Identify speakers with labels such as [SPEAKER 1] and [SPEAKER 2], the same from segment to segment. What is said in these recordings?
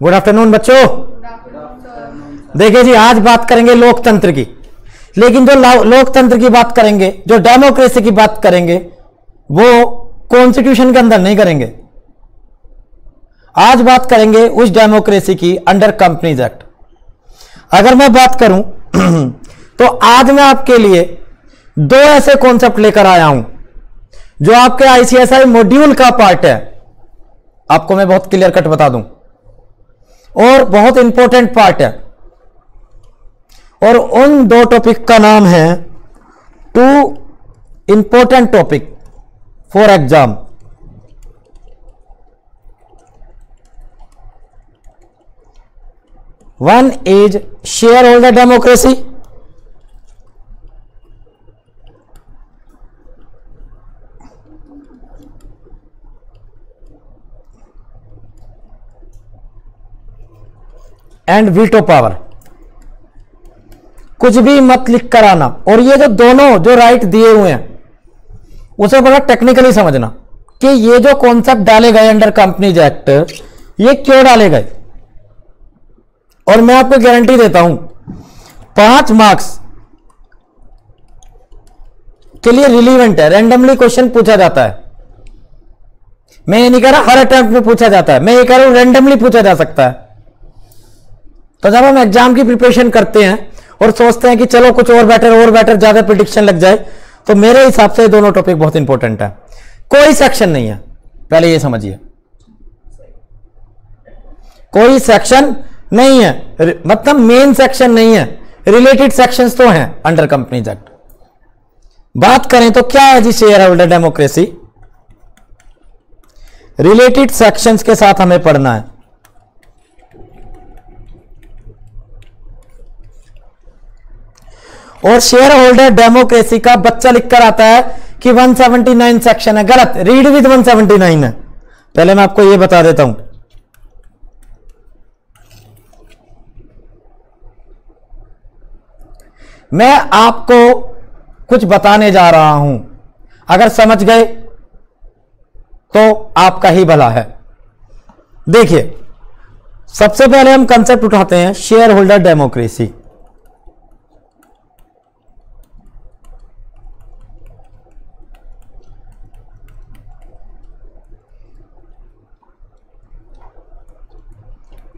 [SPEAKER 1] Good afternoon बच्चों। देखिए जी, आज बात करेंगे लोकतंत्र की, लेकिन जो लोकतंत्र की बात करेंगे, जो डेमोक्रेसी की बात करेंगे, वो कॉन्स्टिट्यूशन के अंदर नहीं करेंगे। आज बात करेंगे उस डेमोक्रेसी की अंडर कंपनीज एक्ट। अगर मैं बात करूं तो आज मैं आपके लिए दो ऐसे कॉन्सेप्ट लेकर आया हूं जो आपके आईसीएसआई मॉड्यूल का पार्ट है। आपको मैं बहुत क्लियर कट बता दूं और बहुत इंपॉर्टेंट पार्ट है। और उन दो टॉपिक का नाम है two important topic for exam. One is share holder democracy and veto power. कुछ भी मत लिख कर आना। और ये जो दोनों जो राइट दिए हुए हैं उसे बड़ा टेक्निकली समझना कि ये जो कॉन्सेप्ट डाले गए अंडर कंपनीज एक्ट ये क्यों डाले गए। और मैं आपको गारंटी देता हूं 5 मार्क्स के लिए रिलीवेंट है। रैंडमली क्वेश्चन पूछा जाता है। मैं ये नहीं कह रहा हर अटेम्प्ट में पूछा जाता है, मैं ये कह रहा हूं रैंडमली पूछा जा सकता है। तो जब हम एग्जाम की प्रिपरेशन करते हैं और सोचते हैं कि चलो कुछ और बेटर ज्यादा प्रिडिक्शन लग जाए, तो मेरे हिसाब से दोनों टॉपिक बहुत इंपॉर्टेंट है। कोई सेक्शन नहीं है, पहले ये समझिए, कोई सेक्शन नहीं है, मतलब मेन सेक्शन नहीं है, रिलेटेड सेक्शंस तो हैं अंडर कंपनीज एक्ट। बात करें तो क्या है जी share holder democracy. Related sections के साथ हमें पढ़ना है। और शेयर होल्डर डेमोक्रेसी का बच्चा लिखकर आता है कि 179 सेक्शन है। गलत, रीड विद 179 है। पहले मैं आपको यह बता देता हूं, मैं आपको कुछ बताने जा रहा हूं, अगर समझ गए तो आपका ही भला है। देखिए, सबसे पहले हम कंसेप्ट उठाते हैं शेयर होल्डर डेमोक्रेसी।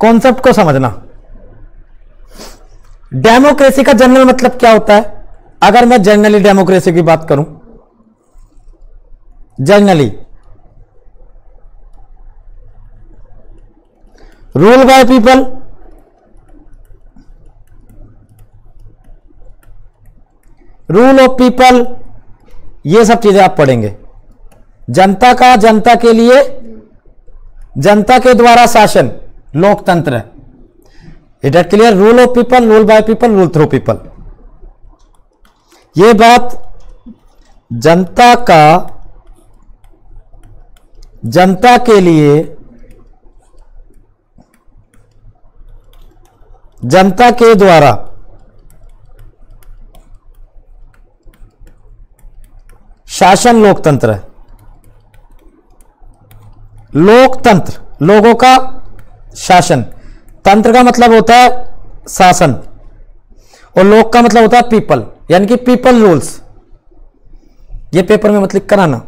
[SPEAKER 1] कॉन्सेप्ट को समझना। डेमोक्रेसी का जनरल मतलब क्या होता है। अगर मैं जनरली डेमोक्रेसी की बात करूं, generally rule by people, rule of people, ये सब चीजें आप पढ़ेंगे। जनता का, जनता के लिए, जनता के द्वारा शासन, लोकतंत्र है। It is clear. Rule of people, rule by people, rule through people. ये बात जनता का, जनता के लिए, जनता के द्वारा शासन लोकतंत्र है। लोकतंत्र, लोगों का शासन, तंत्र का मतलब होता है शासन, और लोक का मतलब होता है पीपल, यानी कि पीपल रूल्स। ये पेपर में मत लिख कर आना,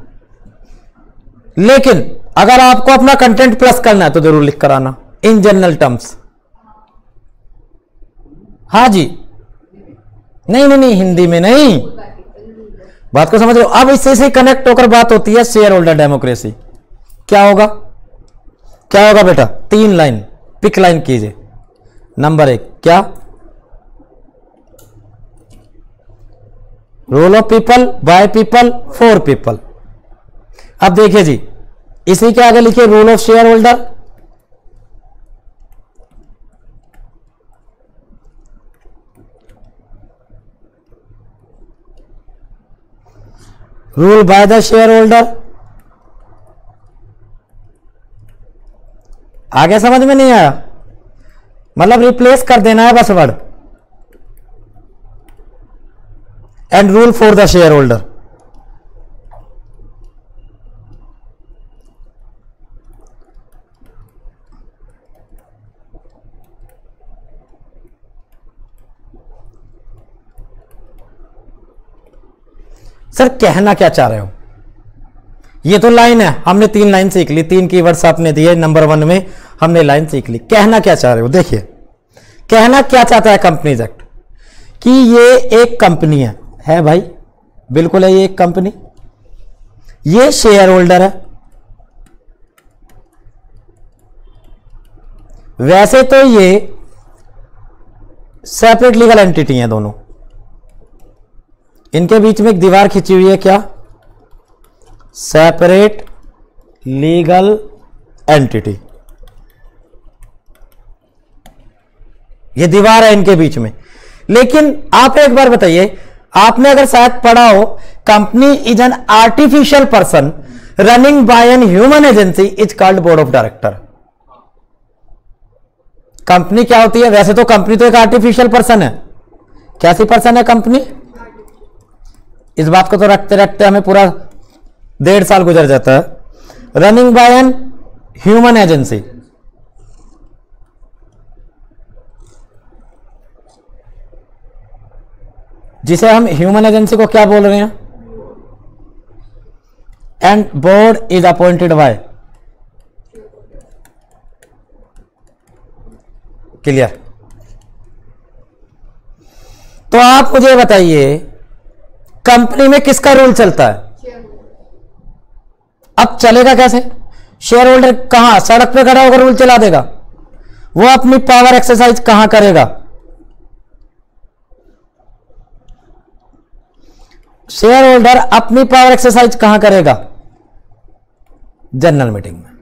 [SPEAKER 1] लेकिन अगर आपको अपना कंटेंट प्लस करना है तो जरूर लिख कर आना इन जनरल टर्म्स। हाँ जी, नहीं नहीं नहीं, हिंदी में नहीं, बात को समझ रहे हो। अब इससे से कनेक्ट होकर बात होती है शेयर होल्डर डेमोक्रेसी। क्या होगा, क्या होगा बेटा, 3 लाइन पिक लाइन कीजिए। नंबर 1 क्या, rule of people, by people, for people. अब देखिए जी, इसी के आगे लिखिए rule of share holder, rule by the share holder. आगे समझ में नहीं आया, मतलब रिप्लेस कर देना है बस word. And rule for the share holder. Sir कहना क्या चाह रहे हो? ये तो लाइन है, हमने 3 लाइन सीख ली, 3 कीवर्ड्स आपने दिए, नंबर 1 में हमने लाइन सीख ली। कहना क्या चाह रहे हो? देखिए कहना क्या चाहता है कंपनीज एक्ट कि ये एक कंपनी है भाई, बिल्कुल है, ये एक कंपनी, ये शेयर होल्डर है। वैसे तो ये सेपरेट लीगल एंटिटी है दोनों, इनके बीच में एक दीवार खिंची हुई है, क्या? सेपरेट लीगल एंटिटी, ये दीवार है इनके बीच में। लेकिन आप एक बार बताइए, आपने अगर शायद पढ़ा हो, company is an artificial person running by an human agency is called board of director. Company क्या होती है? वैसे तो कंपनी तो एक आर्टिफिशियल पर्सन है। कैसी पर्सन है कंपनी? इस बात को तो रखते रखते हमें पूरा 1.5 साल गुजर जाता है। Running by an human agency, जिसे हम ह्यूमन एजेंसी को क्या बोल रहे हैं? And board is appointed by, clear? तो आप मुझे बताइए कंपनी में किसका रूल चलता है? अब चलेगा कैसे? शेयर होल्डर कहां, सड़क पे खड़ा होकर रूल चला देगा? वो अपनी पावर एक्सरसाइज कहां करेगा? शेयर होल्डर अपनी पावर एक्सरसाइज कहां करेगा? जनरल मीटिंग में।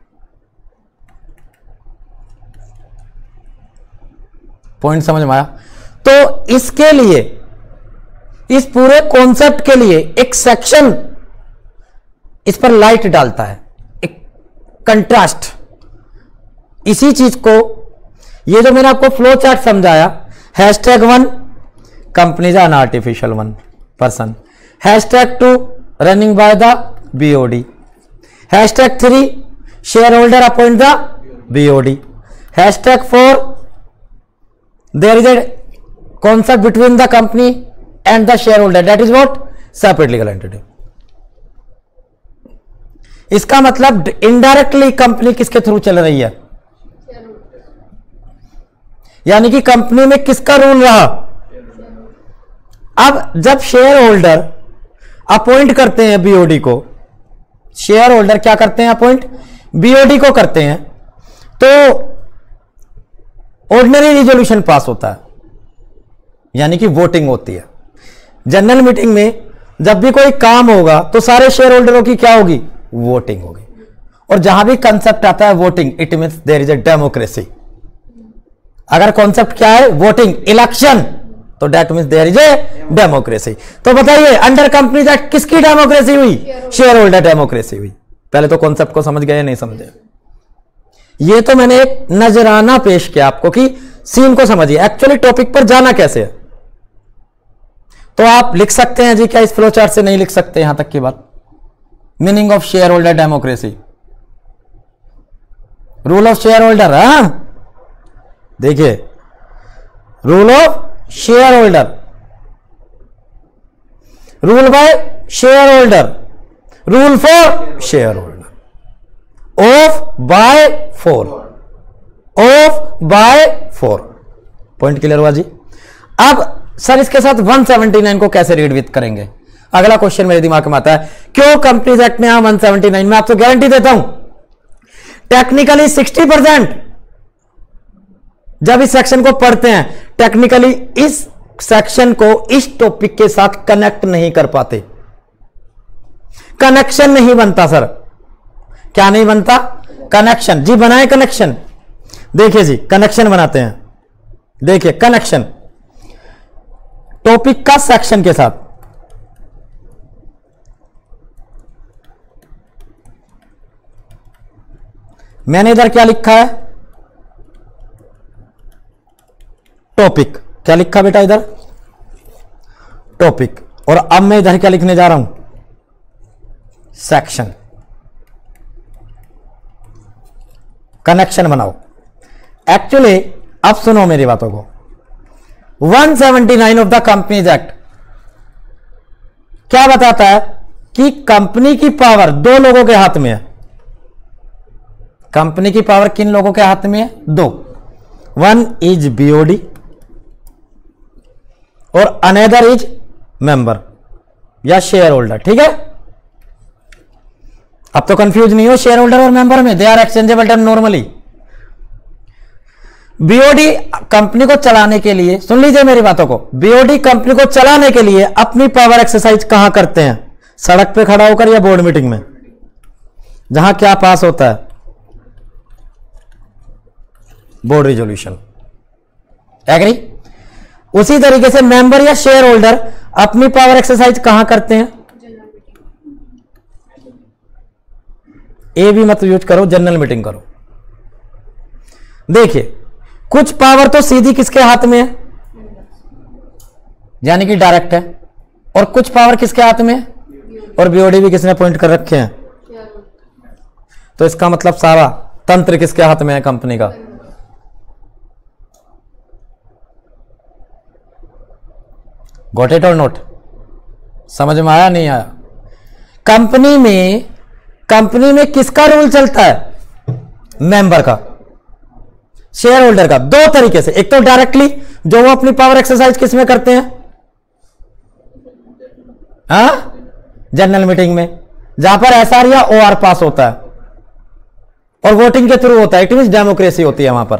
[SPEAKER 1] पॉइंट समझ में आया? तो इसके लिए, इस पूरे कॉन्सेप्ट के लिए एक सेक्शन इस पर लाइट डालता है, एक कंट्रास्ट। इसी चीज को, ये जो मैंने आपको फ्लो चार्ट समझाया, #1 companies an artificial one person, #2 running by the BOD, #3 share holder appoint the BOD, #4 there is a concept between the company and the shareholder, that is what? Separate legal entity. इसका मतलब indirectly company किसके through चल रही है? यानी कि company में किसका रूल रहा? अब जब शेयर होल्डर अपॉइंट करते हैं BOD को, शेयर होल्डर क्या करते हैं? अपॉइंट BOD को करते हैं, तो ऑर्डिनरी रिजोल्यूशन पास होता है, यानी कि वोटिंग होती है। जनरल मीटिंग में जब भी कोई काम होगा तो सारे शेयर होल्डरों की क्या होगी? वोटिंग होगी। और जहां भी कंसेप्ट आता है voting, it means there is a democracy. अगर कॉन्सेप्ट क्या है? वोटिंग, इलेक्शन, तो that means there is a democracy. तो बताइए अंडर कंपनीज एक्ट किसकी डेमोक्रेसी हुई? शेयर होल्डर डेमोक्रेसी हुई। पहले तो कॉन्सेप्ट को समझ गए, नहीं समझे? ये तो मैंने एक नजराना पेश किया आपको कि सीन को समझिए, एक्चुअली टॉपिक पर जाना कैसे है। तो आप लिख सकते हैं जी, क्या इस फ्लो चार्ट से नहीं लिख सकते? यहां तक की बात, meaning of share holder democracy, rule of share holder. हाँ देखिए, rule of share holder, rule by share holder, rule for share holder, of by four, of by four. Point clear हुआ जी? अब सर इसके साथ 179 को कैसे रीड विथ करेंगे? अगला क्वेश्चन मेरे दिमाग में आता है, क्यों कंपनीज एक्ट में यहां 179? मैं आपको गारंटी देता हूं, टेक्निकली 60% जब इस सेक्शन को पढ़ते हैं, टेक्निकली इस सेक्शन को इस टॉपिक के साथ कनेक्ट नहीं कर पाते, कनेक्शन नहीं बनता। सर क्या नहीं बनता? कनेक्शन। जी बनाए कनेक्शन। देखिए जी, कनेक्शन बनाते हैं। देखिए कनेक्शन टॉपिक का सेक्शन के साथ। मैंने इधर क्या लिखा है? टॉपिक। क्या लिखा बेटा इधर? टॉपिक। और अब मैं इधर क्या लिखने जा रहा हूं? सेक्शन। कनेक्शन बनाओ। एक्चुअली अब सुनो मेरी बातों को, 179 ऑफ द कंपनीज एक्ट क्या बताता है कि कंपनी की पावर दो लोगों के हाथ में है। कंपनी की पावर किन लोगों के हाथ में है? दो। वन इज बीओडी और अनदर इज मेंबर या शेयर होल्डर। ठीक है, अब तो कंफ्यूज नहीं हो शेयर होल्डर और मेंबर में, they are exchangeable term normally. BOD company को चलाने के लिए, सुन लीजिए मेरी बातों को, बीओडी कंपनी को चलाने के लिए अपनी पावर एक्सरसाइज कहां करते हैं? सड़क पे खड़ा होकर या बोर्ड मीटिंग में? जहां क्या पास होता है? Board resolution. एग्री? उसी तरीके से मेंबर या शेयर होल्डर अपनी पावर एक्सरसाइज कहां करते हैं? ए भी मत यूज करो, जनरल मीटिंग करो। देखिए, कुछ पावर तो सीधी किसके हाथ में है, यानी कि डायरेक्ट है, और कुछ पावर किसके हाथ में है, और बीओडी भी किसने पॉइंट कर रखे हैं। तो इसका मतलब सारा तंत्र किसके हाथ में है? कंपनी का। गॉट इट और नोट? समझ में आया नहीं आया? कंपनी में किसका रूल चलता है? मेंबर का, शेयर होल्डर का। दो तरीके से, एक तो डायरेक्टली जो वो अपनी पावर एक्सरसाइज किस में करते हैं? जनरल मीटिंग में, जहां पर एसआर या ओआर पास होता है और वोटिंग के थ्रू होता है, इट मींस डेमोक्रेसी होती है वहां पर।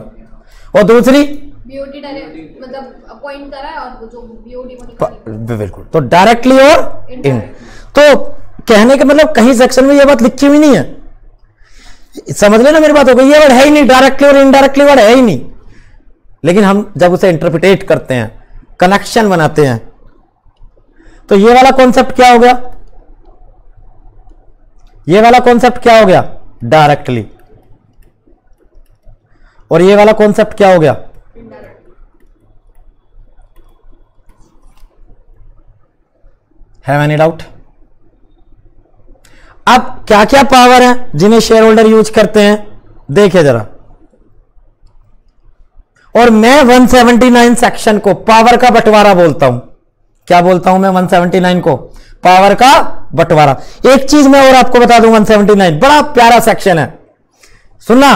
[SPEAKER 1] और दूसरी
[SPEAKER 2] बीओडी डायरेक्ट मतलब अपॉइंट करा है और जो बीओडी को
[SPEAKER 1] बिल्कुल, तो डायरेक्टली और इन। तो कहने का मतलब कहीं सेक्शन में ये बात लिखी हुई नहीं है, समझ लेना मेरी बात हो गई। ये वर्ड है ही नहीं, डायरेक्टली और इनडायरेक्टली वर्ड है ही नहीं, लेकिन हम जब उसे इंटरप्रिटेट करते हैं, कनेक्शन बनाते हैं, तो ये वाला कॉन्सेप्ट क्या हो गया? ये वाला कॉन्सेप्ट क्या हो गया? डायरेक्टली। और ये वाला कॉन्सेप्ट क्या हो गया? Have any doubt? अब क्या क्या पावर है जिन्हें शेयर होल्डर यूज करते हैं, देखिए जरा। और मैं 179 सेक्शन को पावर का बंटवारा बोलता हूं। क्या बोलता हूं मैं 179 को? पावर का बंटवारा। एक चीज मैं और आपको बता दूं, 179 बड़ा प्यारा सेक्शन है, सुनना।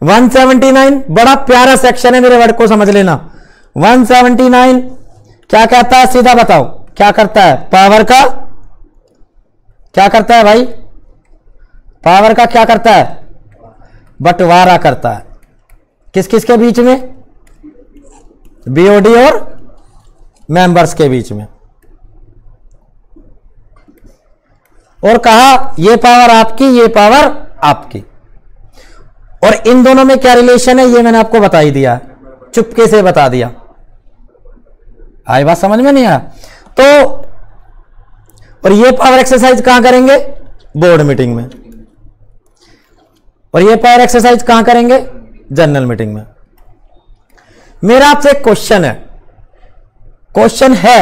[SPEAKER 1] 179 बड़ा प्यारा सेक्शन है, मेरे वर्ड को समझ लेना। 179 क्या कहता है? सीधा बताओ क्या करता है? पावर का क्या करता है भाई? पावर का क्या करता है? बंटवारा करता है। किस किस के बीच में? बीओडी और मेंबर्स के बीच में। और कहा ये पावर आपकी, ये पावर आपकी। और इन दोनों में क्या रिलेशन है ये मैंने आपको बता ही दिया, चुपके से बता दिया। आई बात समझ में नहीं आया? तो और ये पावर एक्सरसाइज कहां करेंगे? बोर्ड मीटिंग में। और ये पावर एक्सरसाइज कहां करेंगे? जनरल मीटिंग में। मेरा आपसे एक क्वेश्चन है,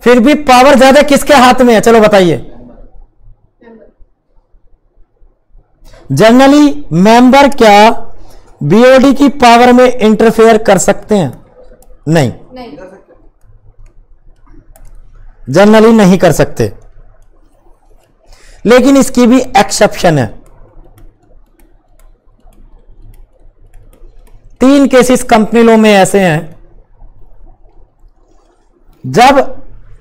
[SPEAKER 1] फिर भी पावर ज्यादा किसके हाथ में है? चलो बताइए। जनरली मेंबर क्या बीओडी की पावर में इंटरफेयर कर सकते हैं? नहीं, जनरली नहीं कर सकते। लेकिन इसकी भी एक्सेप्शन है। 3 केसेस कंपनी लॉ में ऐसे हैं जब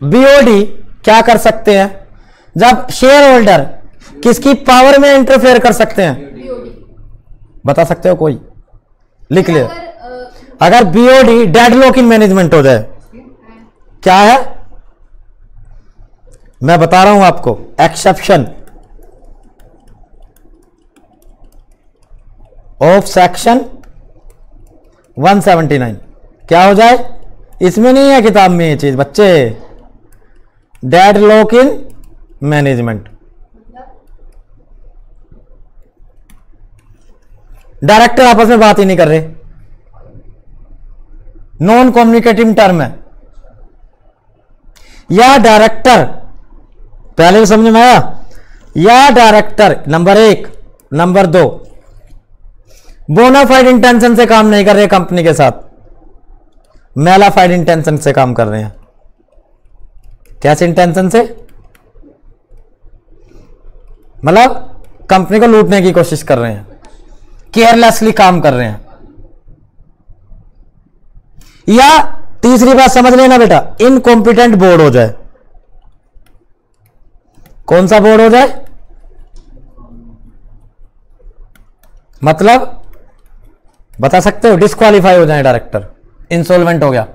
[SPEAKER 1] बीओडी क्या कर सकते हैं, जब शेयर होल्डर किसकी पावर में इंटरफेयर कर सकते हैं? बता सकते हो कोई? लिख ले। अगर बीओडी डेडलॉक इन मैनेजमेंट हो जाए, क्या है मैं बता रहा हूं आपको, एक्सेप्शन ऑफ सेक्शन 179 क्या हो जाए? इसमें नहीं है किताब में ये चीज बच्चे, डेडलॉक इन मैनेजमेंट। डायरेक्टर आपस में बात ही नहीं कर रहे, नॉन कम्युनिकेटिव टर्म है। या डायरेक्टर, पहले समझ में आया? या director number 1, number 2 bona fide intention से काम नहीं कर रहे कंपनी के साथ, मेलाफाइड इंटेंशन से काम कर रहे हैं। कैसे इंटेंशन से? मतलब कंपनी को लूटने की कोशिश कर रहे हैं, केयरलेसली काम कर रहे हैं। या तीसरी बात समझ लेना बेटा, इनकॉम्पिटेंट बोर्ड हो जाए। कौन सा बोर्ड हो जाए? मतलब बता सकते हो? डिस्क्वालीफाई हो जाए डायरेक्टर, इंसॉल्वेंट हो गया।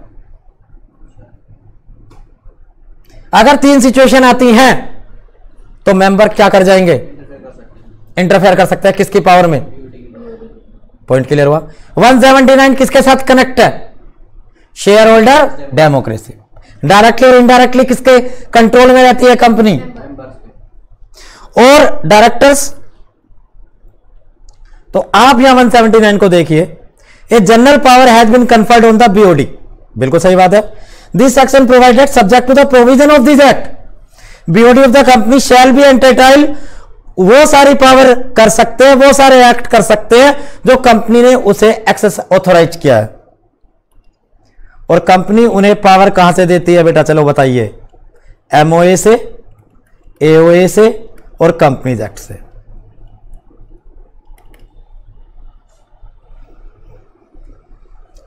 [SPEAKER 1] अगर 3 सिचुएशन आती हैं तो मेंबर क्या कर जाएंगे? इंटरफेयर कर सकते हैं। किसकी पावर में? पॉइंट क्लियर हुआ? 179 किसके साथ कनेक्ट है? Share holder democracy. डायरेक्टली और इनडायरेक्टली किसके कंट्रोल में रहती है कंपनी? और डायरेक्टर्स। तो आप यहां 179 को देखिए, a general power has been conferred on the BOD. बिल्कुल सही बात है। This section provided subject to the provision of this act BOD of the company shall be entitled. वो सारी पावर कर सकते हैं, वो सारे एक्ट कर सकते हैं जो कंपनी ने उसे एक्सेस ऑथोराइज किया है। और कंपनी उन्हें पावर कहां से देती है बेटा? चलो बताइए। एमओए से, एओए से और कंपनीज एक्ट से।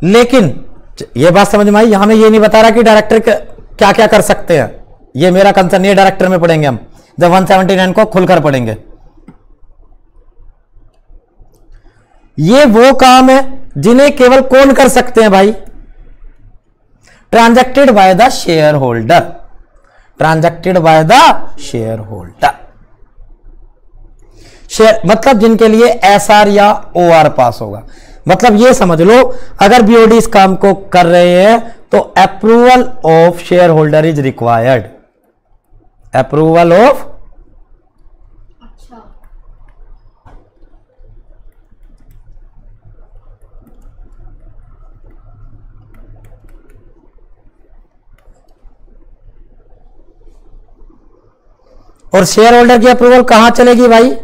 [SPEAKER 1] लेकिन ये बात समझ में आई, यहां में ये नहीं बता रहा कि डायरेक्टर क्या क्या कर सकते हैं। ये मेरा कंसर्न, ये डायरेक्टर में पढ़ेंगे हम जब 179 को खुलकर पढ़ेंगे। ये वो काम है जिन्हें केवल कौन कर सकते हैं भाई? Transacted by the share holder. Transacted by the share holder. Share मतलब जिनके लिए एसआर या ओआर पास होगा। मतलब ये समझ लो, अगर बीओडी इस काम को कर रहे हैं तो approval of share holder is required. Approval of.
[SPEAKER 2] अच्छा,
[SPEAKER 1] और शेयर होल्डर की अप्रूवल कहां चलेगी भाई?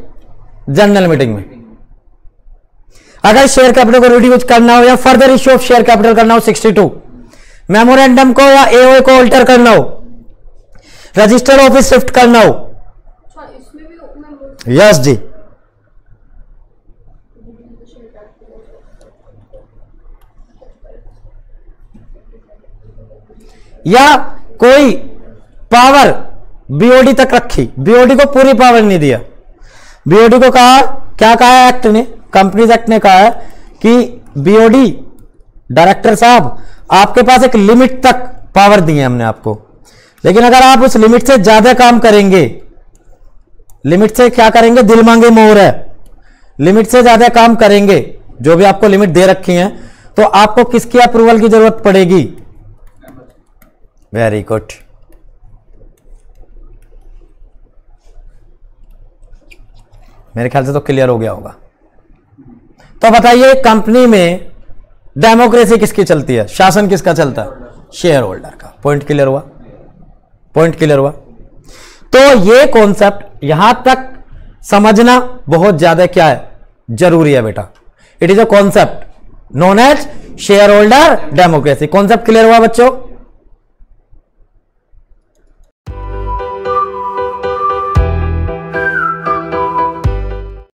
[SPEAKER 1] जनरल मीटिंग में। अगर शेयर कैपिटल को रिड्यूस करना हो या further issue of share capital करना हो 62, मेमोरेंडम को या एओए को अल्टर करना हो, रजिस्टर ऑफिस शिफ्ट करना हो।
[SPEAKER 2] अच्छा, इसमें भी
[SPEAKER 1] यस जी। या कोई पावर बीओडी तक रखी, बीओडी को पूरी पावर नहीं दिया। बीओडी को कहा, क्या कहा है एक्ट ने? कंपनीज एक्ट ने कहा है कि बीओडी डायरेक्टर साहब आपके पास एक लिमिट तक पावर दी है हमने आपको, लेकिन अगर आप उस लिमिट से ज्यादा काम करेंगे, लिमिट से क्या करेंगे? दिल मांगे मोहर है। लिमिट से ज्यादा काम करेंगे, जो भी आपको लिमिट दे रखी है, तो आपको किसकी अप्रूवल की जरूरत पड़ेगी? Very good. मेरे ख्याल से तो क्लियर हो गया होगा। तो बताइए, कंपनी में डेमोक्रेसी किसकी चलती है? शासन किसका चलता है? शेयर होल्डर का। पॉइंट क्लियर हुआ? पॉइंट क्लियर हुआ? तो ये कॉन्सेप्ट यहां तक समझना बहुत ज्यादा क्या है? जरूरी है बेटा। It is a concept known as share holder democracy. Concept clear हुआ बच्चों?